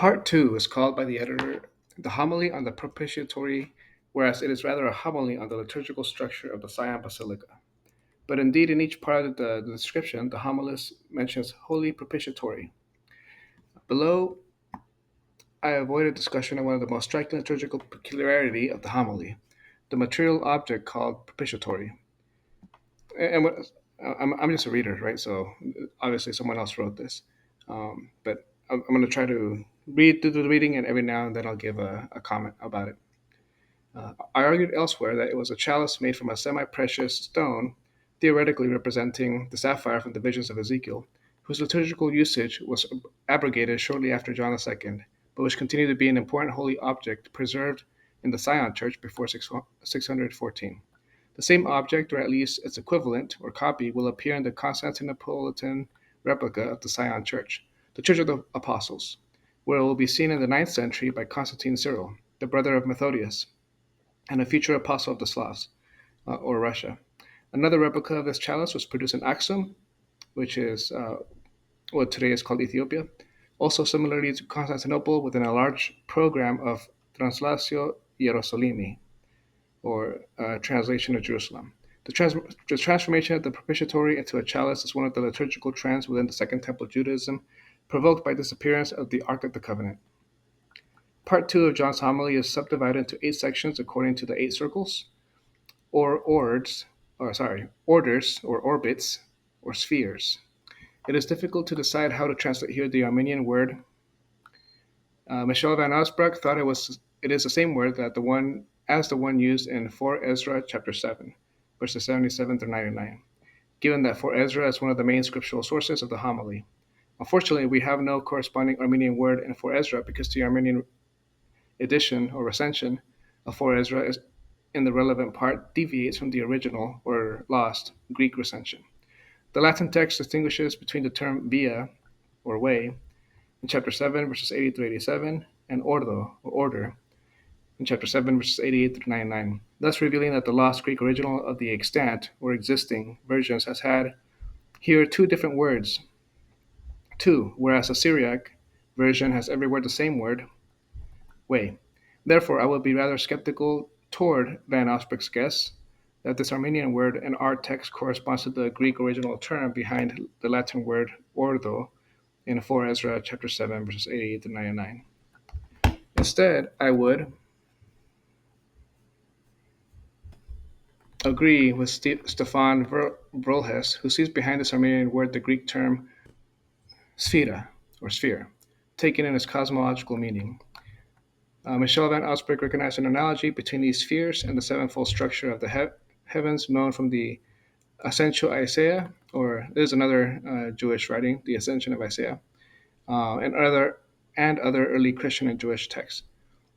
Part 2 is called by the editor the homily on the propitiatory, whereas it is rather a homily on the liturgical structure of the Sion Basilica. But indeed, in each part of the description, the homilist mentions holy propitiatory. Below, I avoided discussion of one of the most striking liturgical peculiarity of the homily, the material object called propitiatory. And I'm just a reader, right? So obviously someone else wrote this. But I'm going to try to read through the reading, and every now and then I'll give a comment about it. I argued elsewhere that it was a chalice made from a semi precious stone, theoretically representing the sapphire from the visions of Ezekiel, whose liturgical usage was abrogated shortly after John II, but which continued to be an important holy object preserved in the Sion Church before 614. The same object, or at least its equivalent or copy, will appear in the Constantinopolitan replica of the Sion Church, the Church of the Apostles, where it will be seen in the ninth century by St Cyril, the brother of Methodius, and a future apostle of the Slavs, or Russia. Another replica of this chalice was produced in Axum, which is what today is called Ethiopia. Also, similarly to Constantinople, within a large program of Translatio Hierosolimi, or translation of Jerusalem. The transformation of the propitiatory into a chalice is one of the liturgical trends within the Second Temple Judaism, provoked by disappearance of the Ark of the Covenant. Part 2 of John's homily is subdivided into 8 sections according to the 8 circles, or orders, or orbits, or spheres. It is difficult to decide how to translate here the Armenian word. Michel van Osbroek thought it is the same word that the one used in 4 Ezra chapter 7, verses 77 through 99, given that 4 Ezra is one of the main scriptural sources of the homily. Unfortunately, we have no corresponding Armenian word in 4 Ezra because the Armenian edition or recension of 4 Ezra is in the relevant part deviates from the original or lost Greek recension. The Latin text distinguishes between the term via or way in chapter 7 verses 80 through 87 and ordo or order in chapter 7 verses 88 through 99, thus revealing that the lost Greek original of the extant or existing versions has had here 2 different words, 2, whereas the Syriac version has everywhere the same word, way. Therefore, I would be rather skeptical toward Van Osbroek's guess that this Armenian word in our text corresponds to the Greek original term behind the Latin word ordo in 4 Ezra chapter 7 verses 88 to 99. Instead, I would agree with Stefan Vrolhes, who sees behind this Armenian word the Greek term sphera, or sphere, taken in its cosmological meaning. Michel van Osbroek recognized an analogy between these spheres and the sevenfold structure of the heavens known from the Ascensio Isaiah, or there's another Jewish writing, the Ascension of Isaiah, and other early Christian and Jewish texts.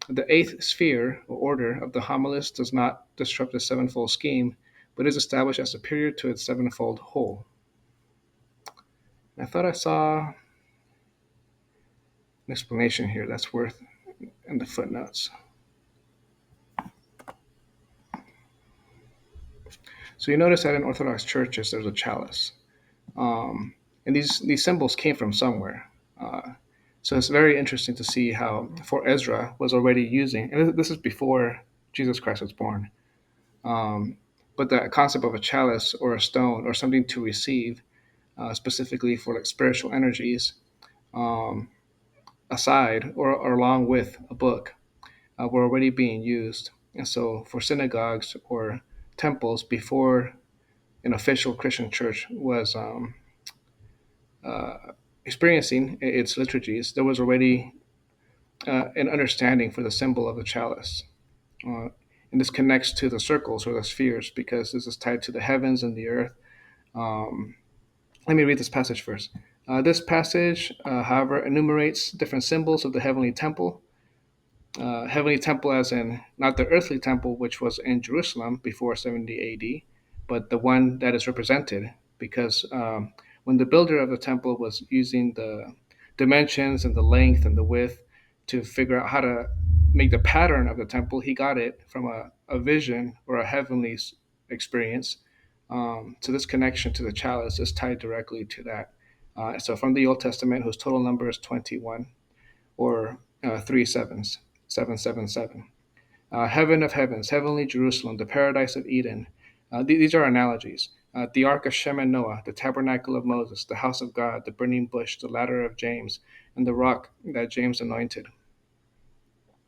The eighth sphere, or order, of the homilist does not disrupt the sevenfold scheme, but is established as superior to its sevenfold whole. I thought I saw an explanation here that's worth in the footnotes. So you notice that in Orthodox churches there's a chalice, and these symbols came from somewhere. So it's very interesting to see how, for Ezra was already using, and this is before Jesus Christ was born, but the concept of a chalice or a stone or something to receive, specifically for like spiritual energies, um, aside or along with a book, were already being used. And so for synagogues or temples before an official Christian church was uh, experiencing its liturgies, there was already an understanding for the symbol of the chalice. Uh, and this connects to the circles or the spheres because this is tied to the heavens and the earth. Um, Let me read this passage first. This passage, however, enumerates different symbols of the heavenly temple as in not the earthly temple which was in Jerusalem before 70 AD, but the one that is represented, because when the builder of the temple was using the dimensions and the length and the width to figure out how to make the pattern of the temple, he got it from a vision or a heavenly experience. So this connection to the chalice is tied directly to that. So from the Old Testament, whose total number is 21, or three sevens, 777. Heaven of heavens, heavenly Jerusalem, the paradise of Eden. These are analogies. The ark of Shem and Noah, the tabernacle of Moses, the house of God, the burning bush, the ladder of James, and the rock that James anointed.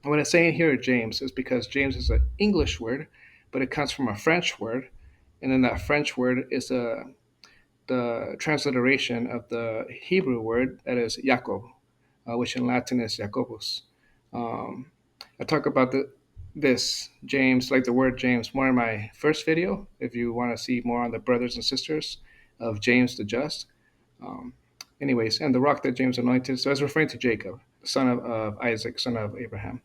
And when it's saying here James, it's because James is an English word, but it comes from a French word, and then that French word is the transliteration of the Hebrew word that is Jacob, which in Latin is Jacobus. Um, I talk about this James, like the word James, more in my first video. If you want to see more on the brothers and sisters of James the Just. Um, Anyways, and the rock that James anointed. So it's referring to Jacob, son of Isaac, son of Abraham.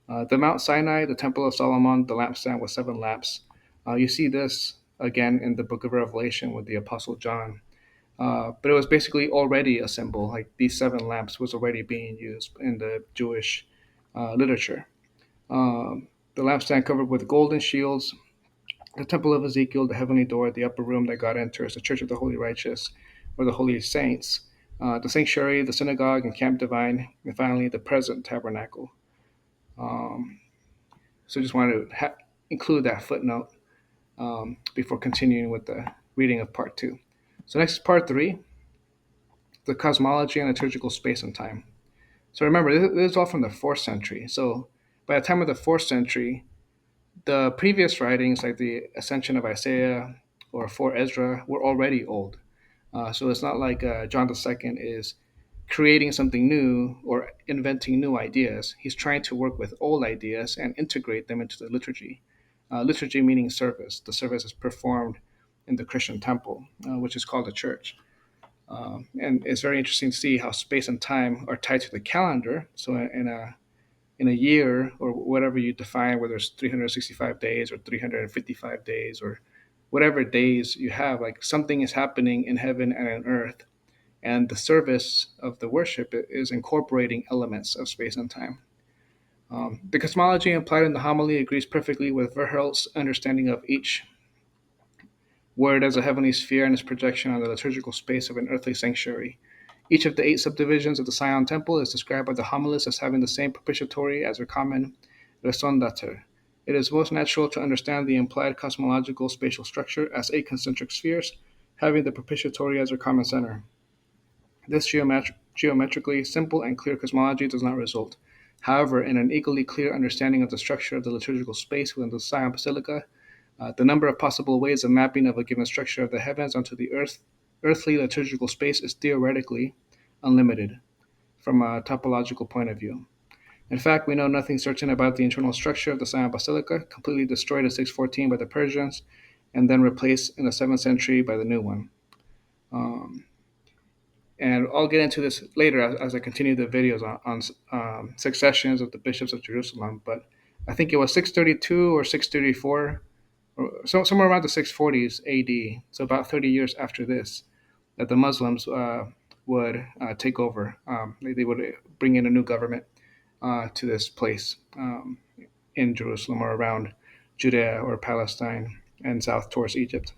The Mount Sinai, the Temple of Solomon, the lampstand with seven lamps. You see this again in the book of Revelation with the Apostle John. But it was basically already a symbol. Like these seven lamps was already being used in the Jewish literature. The lampstand covered with golden shields, the temple of Ezekiel, the heavenly door, the upper room that God enters, the church of the holy righteous, or the holy saints, the sanctuary, the synagogue, and camp divine, and finally the present tabernacle. Um, so just wanted to include that footnote before continuing with the reading of part two. So next is part three, the cosmology and liturgical space and time. So remember, this is all from the fourth century. So by the time of the fourth century, the previous writings, like the Ascension of Isaiah or 4 Ezra, were already old. So it's not like John II is creating something new or inventing new ideas. He's trying to work with old ideas and integrate them into the liturgy. Liturgy meaning service. The service is performed in the Christian temple, which is called a church. And it's very interesting to see how space and time are tied to the calendar. So in a year or whatever you define, whether it's 365 days or 355 days or whatever days you have, like something is happening in heaven and on earth, and the service of the worship is incorporating elements of space and time. The cosmology implied in the homily agrees perfectly with Verhelt's understanding of each word as a heavenly sphere and its projection on the liturgical space of an earthly sanctuary. Each of the eight subdivisions of the Sion temple is described by the homilists as having the same propitiatory as their common raison d'etre. It is most natural to understand the implied cosmological spatial structure as eight concentric spheres, having the propitiatory as their common center. This geometrically simple and clear cosmology does not result, however, in an equally clear understanding of the structure of the liturgical space within the Sion Basilica. The number of possible ways of mapping of a given structure of the heavens onto the earthly liturgical space is theoretically unlimited from a topological point of view. In fact, we know nothing certain about the internal structure of the Sion Basilica, completely destroyed in 614 by the Persians and then replaced in the 7th century by the new one. Um, and I'll get into this later as I continue the videos on successions of the bishops of Jerusalem. But I think it was 632 or 634 so somewhere around the 640s AD, so about 30 years after this, that the Muslims would take over. They would bring in a new government to this place in Jerusalem or around Judea or Palestine and south towards Egypt.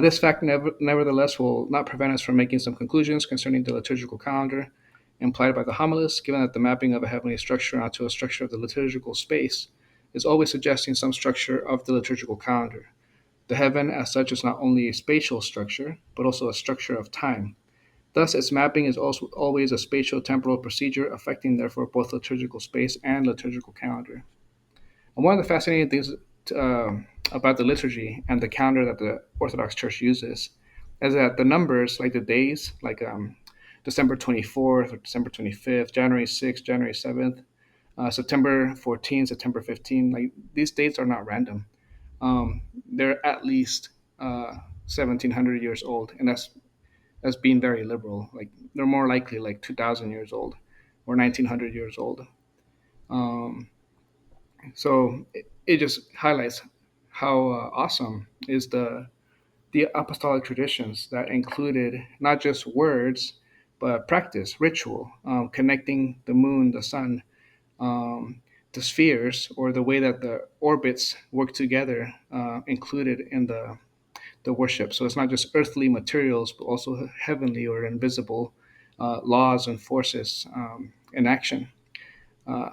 This fact, nevertheless, will not prevent us from making some conclusions concerning the liturgical calendar implied by the homilists, given that the mapping of a heavenly structure onto a structure of the liturgical space is always suggesting some structure of the liturgical calendar. The heaven, as such, is not only a spatial structure, but also a structure of time. Thus, its mapping is also always a spatial temporal procedure, affecting, therefore, both liturgical space and liturgical calendar. And one of the fascinating things about the liturgy and the calendar that the Orthodox Church uses is that the numbers, like the days, like December 24th or December 25th, January 6th, January 7th, September 14th, September 15th, like these dates are not random. They're at least 1700 years old, and that's being very liberal. Like they're more likely like 2000 years old or 1900 years old. Um, so it just highlights how awesome is the apostolic traditions that included not just words but practice, ritual, connecting the moon, the sun, um, the spheres, or the way that the orbits work together, included in the worship. So it's not just earthly materials, but also heavenly or invisible laws and forces in action. Uh,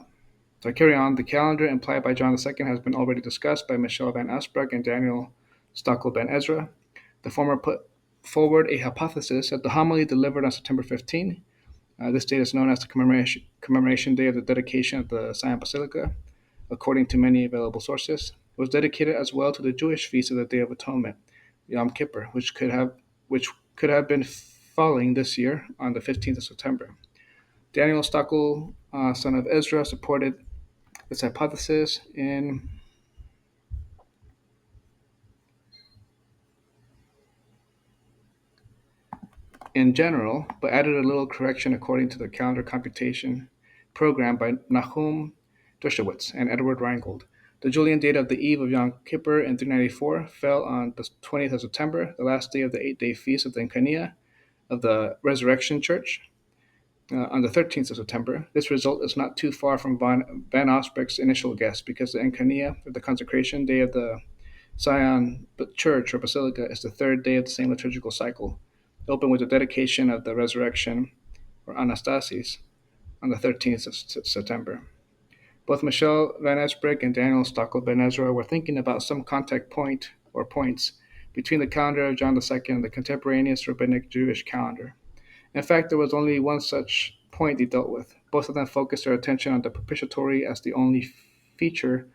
so I carry on. The calendar implied by John II has been already discussed by Michel van Asbroek and Daniel Stockel ben Ezra. The former put forward a hypothesis that the homily delivered on September 15. This date is known as the commemoration day of the dedication of the Sion Basilica, according to many available sources. It was dedicated as well to the Jewish feast of the Day of Atonement, Yom Kippur, which could have been falling this year on the 15th of September. Daniel Stockel, son of Ezra, supported this hypothesis in general, but added a little correction according to the calendar computation program by Nahum Dershowitz and Edward Reingold. The Julian date of the eve of Yom Kippur in 394 fell on the 20th of September, the last day of the 8-day feast of the Encaenia of the Resurrection Church, on the 13th of September. This result is not too far from Van Osbeck's initial guess, because the Encaenia, or the consecration day of the Sion Church or Basilica, is the third day of the same liturgical cycle, open with the dedication of the Resurrection or Anastasis on the 13th of September. Both Michel Van Esbroek and Daniel Stockel Ben Ezra were thinking about some contact point or points between the calendar of John II and the contemporaneous rabbinic Jewish calendar. In fact, there was only one such point they dealt with. Both of them focused their attention on the propitiatory as the only feature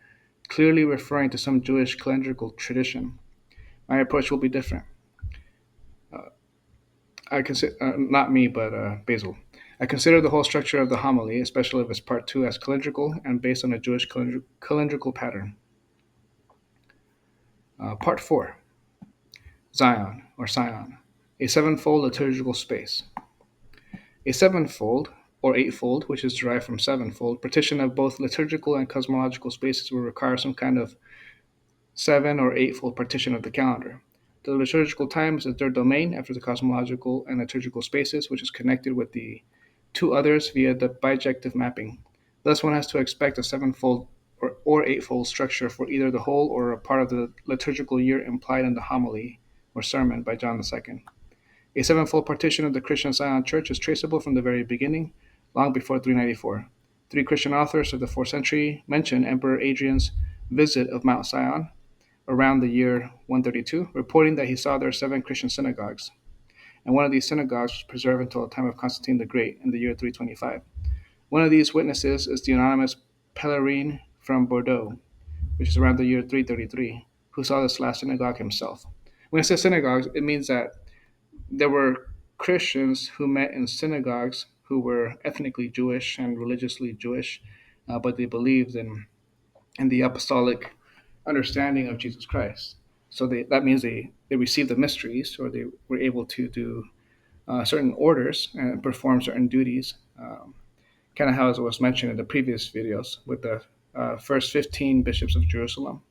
clearly referring to some Jewish calendrical tradition. My approach will be different. Uh, I consider not me, but Basil. I consider the whole structure of the homily, especially of its part two, as calendrical and based on a Jewish calendrical pattern. Part four: Zion or Sion, a sevenfold liturgical space. A sevenfold or eightfold, which is derived from sevenfold, partition of both liturgical and cosmological spaces will require some kind of seven or eightfold partition of the calendar. The liturgical time is the third domain after the cosmological and liturgical spaces, which is connected with the two others via the bijective mapping. Thus, one has to expect a sevenfold or eightfold structure for either the whole or a part of the liturgical year implied in the homily or sermon by John II. A sevenfold partition of the Christian Sion Church is traceable from the very beginning, long before 394. Three Christian authors of the 4th century mention Emperor Adrian's visit of Mount Sion around the year 132, reporting that he saw there 7 Christian synagogues, and one of these synagogues was preserved until the time of Constantine the Great in the year 325. One of these witnesses is the anonymous Pellerin from Bordeaux, which is around the year 333, who saw this last synagogue himself. When it says synagogues, it means that there were Christians who met in synagogues who were ethnically Jewish and religiously Jewish, but they believed in the apostolic understanding of Jesus Christ. So that means they received the mysteries, or they were able to do certain orders and perform certain duties, kind of how it was mentioned in the previous videos with the first 15 bishops of Jerusalem.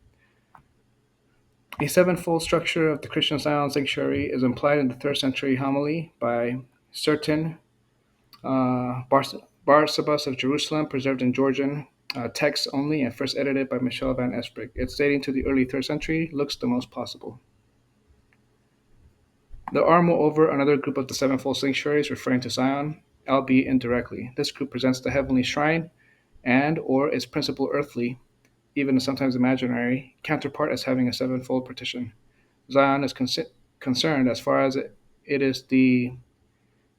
A sevenfold structure of the Christian Sion sanctuary is implied in the 3rd century homily by certain Barsabas of Jerusalem, preserved in Georgian text only and first edited by Michel van Esbroek. Its dating to the early 3rd century looks the most possible. There are, moreover, another group of the sevenfold sanctuaries referring to Sion, albeit indirectly. This group presents the heavenly shrine and or its principal earthly, even sometimes imaginary, counterpart as having a sevenfold partition. Zion is concerned as far as it is the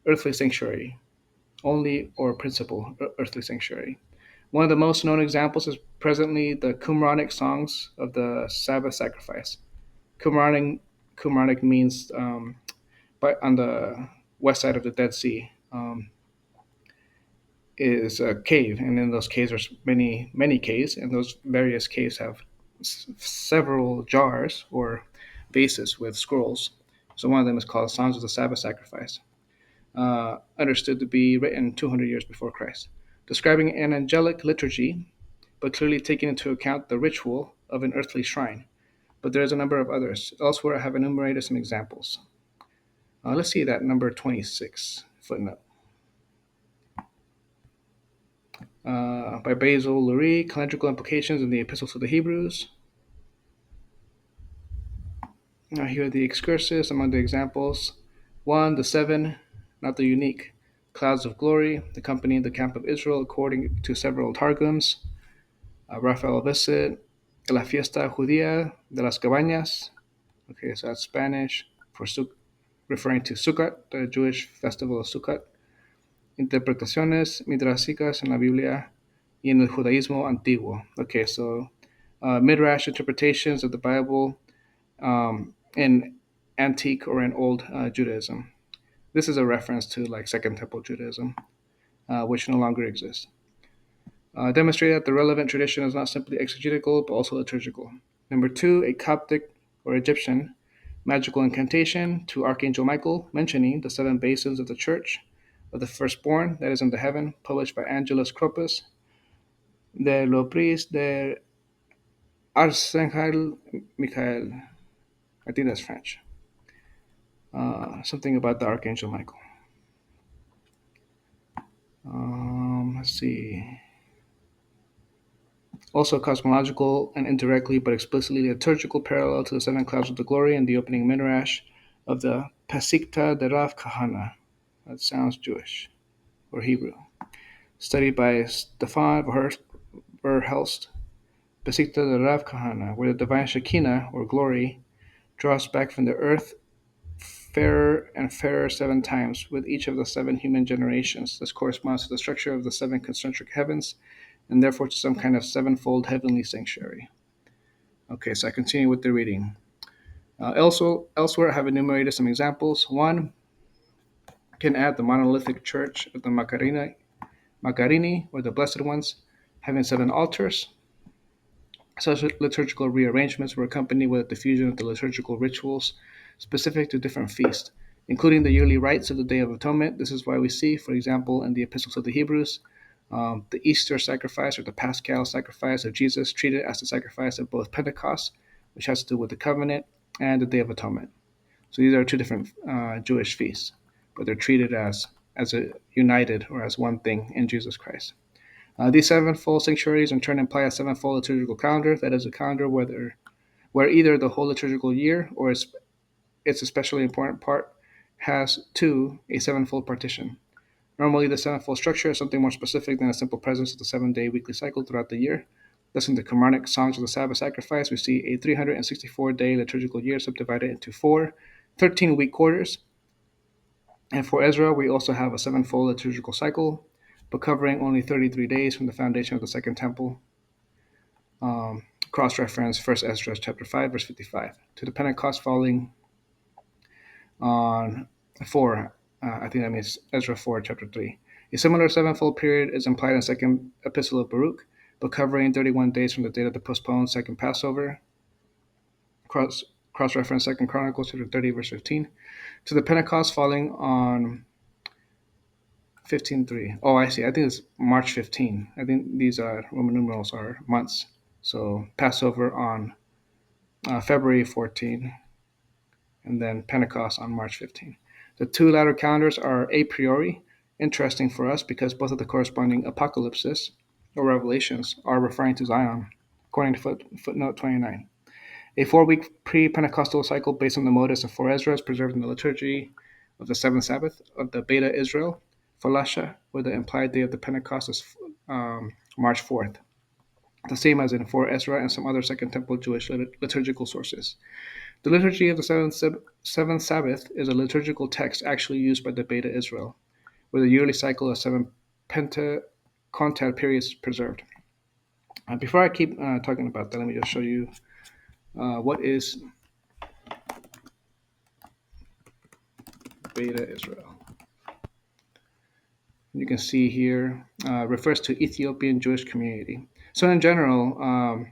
earthly sanctuary, only or principal earthly sanctuary. One of the most known examples is presently the Qumranic songs of the Sabbath sacrifice. Qumranic means but on the west side of the Dead Sea, is a cave, and in those caves there's many caves, and those various caves have several jars or vases with scrolls. So one of them is called Songs of the Sabbath Sacrifice, understood to be written 200 years before Christ, describing an angelic liturgy, but clearly taking into account the ritual of an earthly shrine. But there is a number of others. Elsewhere, I have enumerated some examples. Let's see that number 26 footnote. By Basil, Lourié, Calendrical Implications in the Epistles to the Hebrews. Now here are the excursus among the examples. 1. The 7, not the unique. Clouds of Glory, accompanying the camp of Israel according to several Targums. Rafael Visit, La Fiesta Judía de las Cabañas. Okay, so that's Spanish for referring to Sukkot, the Jewish festival of Sukkot. Interpretaciones midrashicas en la Biblia y en el judaísmo antiguo. Okay, so midrash interpretations of the Bible in antique or in old Judaism. This is a reference to like Second Temple Judaism, which no longer exists. Demonstrate that the relevant tradition is not simply exegetical but also liturgical. Number two, a Coptic or Egyptian magical incantation to Archangel Michael, mentioning the seven basins of the Church of the Firstborn that is in the heaven, published by Angelus Cropus, de Lopris de Arcangel Michael. I think that's French. Something about the Archangel Michael. Let's see. Also cosmological and indirectly but explicitly liturgical parallel to the seven clouds of the glory and the opening midrash of the Pasikta de Rav Kahana. That sounds Jewish or Hebrew. Studied by Stefan Verhelst, Pasikta de Rav Kahana, where the divine Shekinah or glory draws back from the earth fairer and fairer 7 times with each of the 7 human generations. This corresponds to the structure of the 7 concentric heavens and therefore to some kind of sevenfold heavenly sanctuary. Okay, so I continue with the reading. Elsewhere, I have enumerated some examples. One can add the monolithic church of the Magarini, or the Blessed Ones, having 7 altars. Such liturgical rearrangements were accompanied with a diffusion of the liturgical rituals specific to different feasts, including the yearly rites of the Day of Atonement. This is why we see, for example, in the Epistles of the Hebrews, the Easter sacrifice or the Paschal sacrifice of Jesus treated as the sacrifice of both Pentecost, which has to do with the covenant, and the Day of Atonement. So these are 2 different Jewish feasts, but they're treated as a united or as one thing in Jesus Christ. These sevenfold sanctuaries in turn imply a sevenfold liturgical calendar, that is, a calendar where either the whole liturgical year or its especially important part has, too, a sevenfold partition. Normally, the sevenfold structure is something more specific than a simple presence of the 7-day weekly cycle throughout the year. Thus, in the Qumranic Songs of the Sabbath Sacrifice, we see a 364-day liturgical year subdivided into 4 13-week quarters. And for Ezra, we also have a sevenfold liturgical cycle, but covering only 33 days from the foundation of the Second Temple. Cross-reference 1 Ezra chapter 5, verse 55. To the Pentecost falling on 4, I think that means Ezra 4, chapter 3. A similar sevenfold period is implied in Second Epistle of Baruch, but covering 31 days from the date of the postponed Second Passover. Cross-reference 2 Chronicles chapter 30, verse 15. To the Pentecost falling on 15:3. Oh, I see. I think it's March 15. I think these Roman numerals are months. So Passover on February 14, and then Pentecost on March 15. The 2 latter calendars are a priori interesting for us because both of the corresponding apocalypses or revelations are referring to Zion, according to footnote 29. A 4-week pre-Pentecostal cycle based on the modus of 4 Ezra is preserved in the liturgy of the 7th Sabbath of the Beta Israel, Falasha, where the implied day of the Pentecost is March 4th, the same as in 4 Ezra and some other Second Temple Jewish liturgical sources. The liturgy of the 7th Sabbath is a liturgical text actually used by the Beta Israel, where the yearly cycle of 7 Pentecontal periods is preserved. Before I keep talking about that, let me just show you what is Beta Israel. You can see here refers to Ethiopian Jewish community. So in general,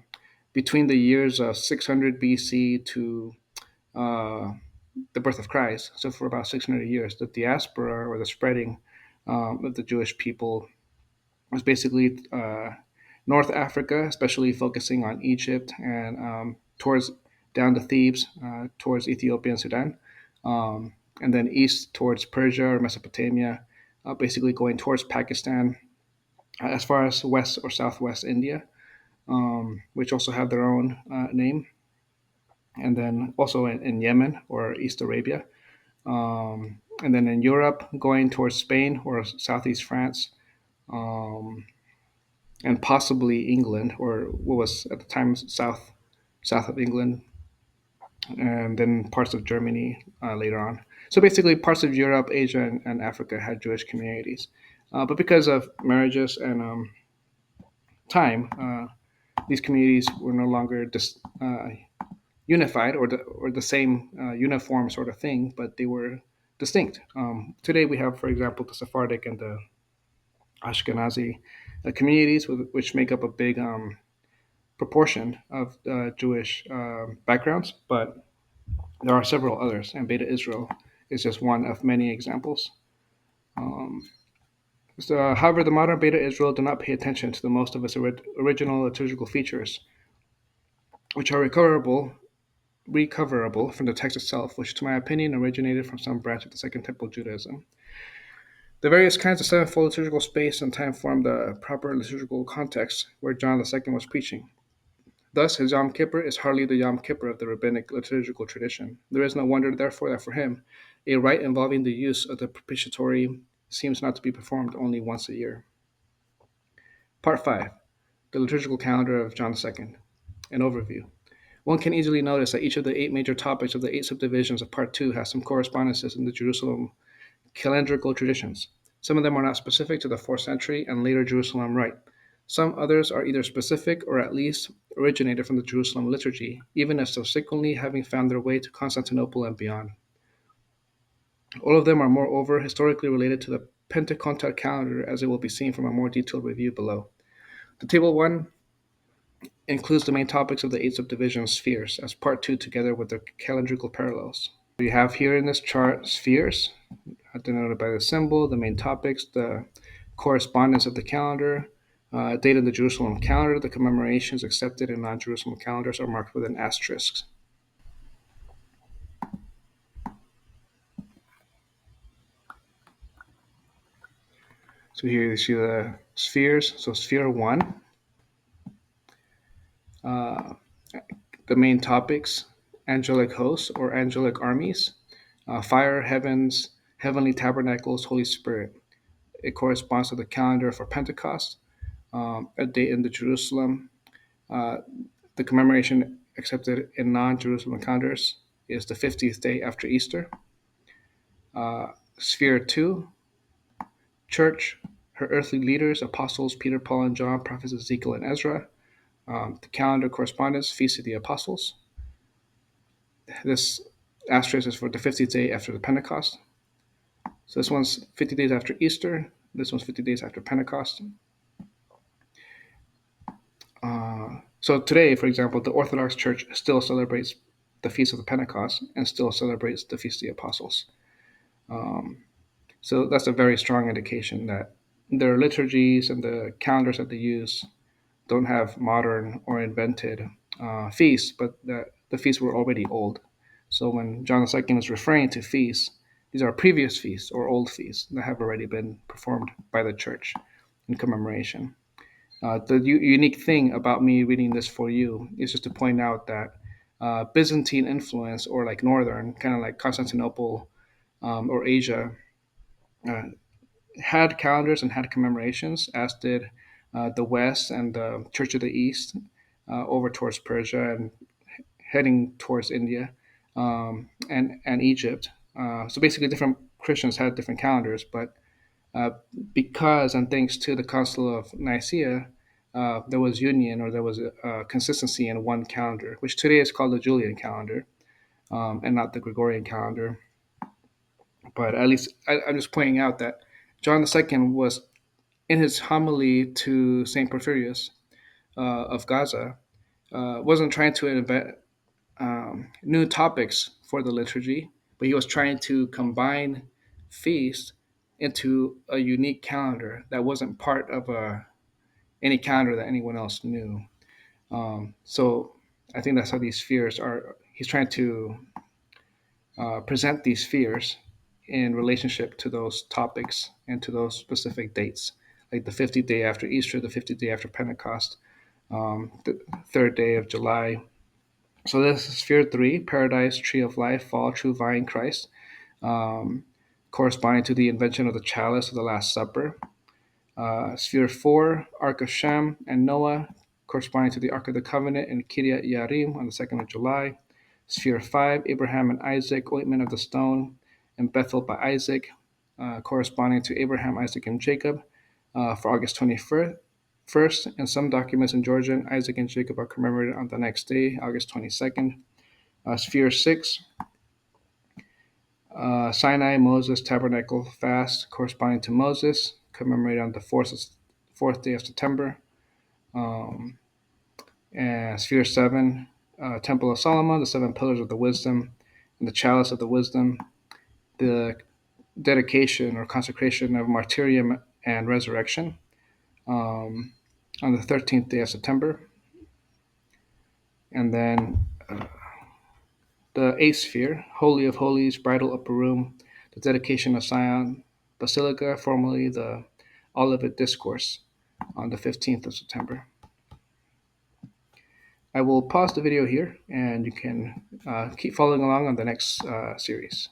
between the years of 600 BC to uh, the birth of Christ, so for about 600 years, the diaspora or the spreading of the Jewish people was basically North Africa, especially focusing on Egypt and towards down to Thebes, towards Ethiopia and Sudan, and then east towards Persia or Mesopotamia, basically going towards Pakistan, as far as west or southwest India, which also have their own name, and then also in Yemen or East Arabia, And then in Europe, going towards Spain or southeast France, um, and possibly England, or what was at the time south of England, and then parts of Germany later on. So basically, parts of Europe, Asia, and Africa had Jewish communities, but because of marriages and time, these communities were no longer unified or the same uniform sort of thing, but they were distinct. Today, we have, for example, the Sephardic and the Ashkenazi communities, which make up a big proportion of Jewish backgrounds, but there are several others, and Beta Israel is just one of many examples. Um, However, the modern Beta Israel do not pay attention to the most of its original liturgical features, which are recoverable from the text itself, which, to my opinion, originated from some branch of the Second Temple Judaism. The various kinds of sevenfold liturgical space and time form the proper liturgical context where John II was preaching. Thus, his Yom Kippur is hardly the Yom Kippur of the rabbinic liturgical tradition. There is no wonder, therefore, that for him, a rite involving the use of the propitiatory seems not to be performed only once a year. Part 5. The liturgical calendar of John II. An overview. One can easily notice that each of the 8 major topics of the 8 subdivisions of Part 2 has some correspondences in the Jerusalem calendrical traditions. Some of them are not specific to the 4th century and later Jerusalem rite. Some others are either specific or at least originated from the Jerusalem liturgy, even if subsequently having found their way to Constantinople and beyond. All of them are moreover historically related to the Pentecostal calendar, as it will be seen from a more detailed review below. The Table 1 includes the main topics of the 8 subdivision spheres, as Part 2 together with their calendrical parallels. We have here in this chart spheres, denoted by the symbol, the main topics, the correspondence of the calendar, date in the Jerusalem calendar. The commemorations accepted in non-Jerusalem calendars are marked with an asterisk. So here you see the spheres. So sphere 1, uh, the main topics, angelic hosts or angelic armies, fire, heavens, heavenly tabernacles, Holy Spirit. It corresponds to the calendar for Pentecost, a date in the Jerusalem. Uh, the commemoration accepted in non-Jerusalem calendars is the 50th day after Easter. Sphere 2, Church, her earthly leaders, apostles Peter, Paul, and John, prophets Ezekiel and Ezra. The calendar correspondence, Feast of the Apostles. This asterisk is for the 50th day after the Pentecost. So this one's 50 days after Easter. This one's 50 days after Pentecost. So today, for example, the Orthodox Church still celebrates the Feast of the Pentecost and still celebrates the Feast of the Apostles. So that's a very strong indication that their liturgies and the calendars that they use don't have modern or invented feasts, but the feasts were already old. So when John II is referring to feasts, these are previous feasts or old feasts that have already been performed by the church in commemoration. The unique thing about me reading this for you is just to point out that Byzantine influence, or like Northern, kind of like Constantinople or Asia, uh, had calendars and had commemorations, as did the West and the Church of the East over towards Persia and heading towards India and Egypt. So basically, different Christians had different calendars, but uh, because and thanks to the Council of Nicaea, there was union or there was a consistency in one calendar, which today is called the Julian calendar and not the Gregorian calendar. But at least I'm just pointing out that John II was in his homily to Saint Porphyrius of Gaza, wasn't trying to invent new topics for the liturgy, but he was trying to combine feasts into a unique calendar that wasn't part of any calendar that anyone else knew. So I think that's how these spheres are. He's trying to present these spheres in relationship to those topics and to those specific dates, like the 50th day after Easter, the 50th day after Pentecost, the third day of July. So this is sphere 3, paradise, tree of life, fall, true vine, Christ. Um, corresponding to the invention of the chalice of the Last Supper. Sphere 4, Ark of Shem and Noah, corresponding to the Ark of the Covenant in Kiryat Yarim on the 2nd of July. Sphere 5, Abraham and Isaac, ointment of the stone in Bethel by Isaac, corresponding to Abraham, Isaac, and Jacob for August 21st. In some documents in Georgian, Isaac and Jacob are commemorated on the next day, August 22nd. Sphere 6, Sinai, Moses, Tabernacle fast, corresponding to Moses, commemorated on the fourth day of September. And Sphere 7, Temple of Solomon, the seven pillars of the wisdom, and the chalice of the wisdom, the dedication or consecration of martyrium and resurrection on the 13th day of September. And then the eighth sphere, Holy of Holies, bridal upper room, the dedication of Sion Basilica, formerly the Olivet Discourse, on the 15th of September. I will pause the video here, and you can keep following along on the next series.